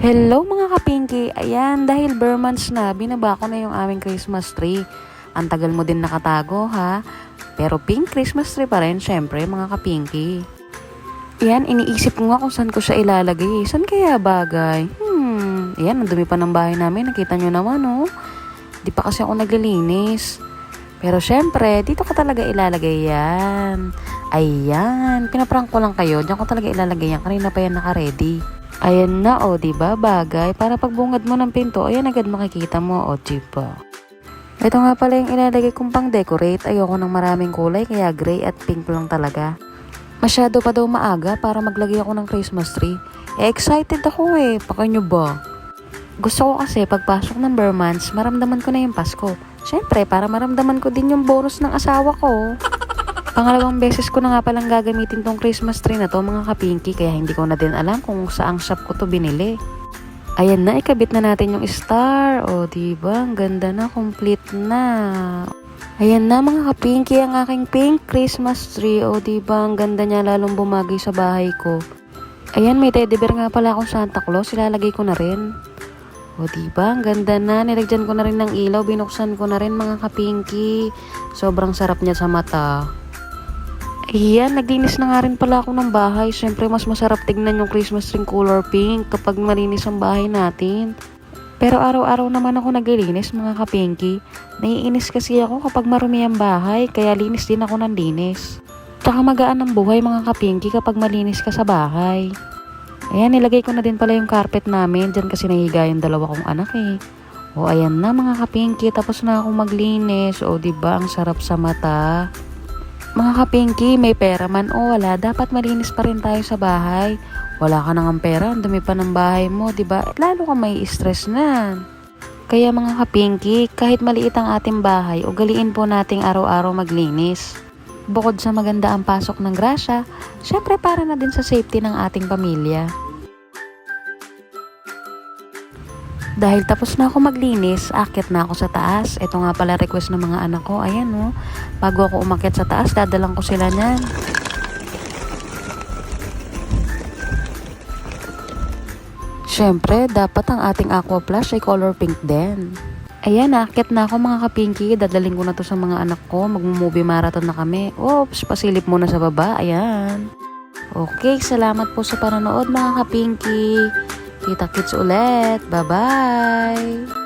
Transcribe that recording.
Hello mga kapinky! Ayan, dahil bare months na, binaba ko na yung aming Christmas tree. Ang tagal mo din nakatago ha? Pero pink Christmas tree pa rin, syempre mga kapinky. Ayan, iniisip ko nga kung saan ko siya ilalagay. Saan kaya bagay? Ayan, ang dumi pa ng bahay namin. Nakita nyo naman oh. Di pa kasi ako naglilinis. Pero syempre, dito ko talaga ilalagay yan. Ayan, pinaprank ko lang kayo. Diyan ko talaga ilalagay yan. Kanina pa yan naka-ready. Ayan na o, diba bagay? Para pagbungad mo ng pinto, ayan agad makikita mo o, diba? Ito nga pala yung ilalagay kong pang decorate. Ayoko ng maraming kulay, kaya gray at pink lang talaga. Masyado pa daw maaga para maglagay ako ng Christmas tree. Excited ako Paka nyo ba? Gusto ko kasi pagpasok ng bare months, maramdaman ko na yung Pasko. Siyempre, para maramdaman ko din yung bonus ng asawa ko. Pangalawang beses ko na nga palang gagamitin tong Christmas tree na to mga kapinky, kaya hindi ko na din alam kung saang shop ko to binili. Ayan na, ikabit na natin yung star. O diba, ang ganda na, complete na. Ayan na mga kapinky, ang aking pink Christmas tree. O diba, ang ganda niya, lalong bumagay sa bahay ko. Ayan, may teddy bear nga pala akong Santa Claus, ilalagay ko na rin. O diba, ang ganda na, nilagyan ko na rin ng ilaw, binuksan ko na rin mga kapinky. Sobrang sarap niya sa mata. Ayan, naglinis na nga rin pala ako ng bahay. Siyempre, mas masarap tignan yung Christmas tree color pink kapag malinis ang bahay natin. Pero araw-araw naman ako naglilinis mga kapinky. Naiinis kasi ako kapag marumi ang bahay, kaya linis din ako ng linis. Tsaka magaan ang buhay mga kapinky kapag malinis ka sa bahay. Ayan, nilagay ko na din pala yung carpet namin. Diyan kasi nahiga yung dalawa kong anak O ayan na mga kapinky, tapos na akong maglinis. O diba, ang sarap sa mata. Mga kapinky, may pera man o wala, dapat malinis pa rin tayo sa bahay. Wala ka nang pera, ang dumi pa ng bahay mo, diba? At lalo ka may stress na. Kaya mga kapinky, kahit maliit ang ating bahay, ugaliin po nating araw-araw maglinis. Bukod sa maganda ang pasok ng grasya, syempre para na din sa safety ng ating pamilya. Dahil tapos na ako maglinis, akit na ako sa taas. Ito nga pala request ng mga anak ko. Ayan bago ako umakyat sa taas, dadalang ko sila niyan. Siyempre, dapat ang ating aqua plush ay color pink din. Ayan, akit na ako mga kapinky. Dadaling ko na to sa mga anak ko. Mag-movie marathon na kami. Oops, pasilip muna sa baba. Ayan. Okay, salamat po sa panonood mga kapinky. Kita-kits ulit. Bye-bye!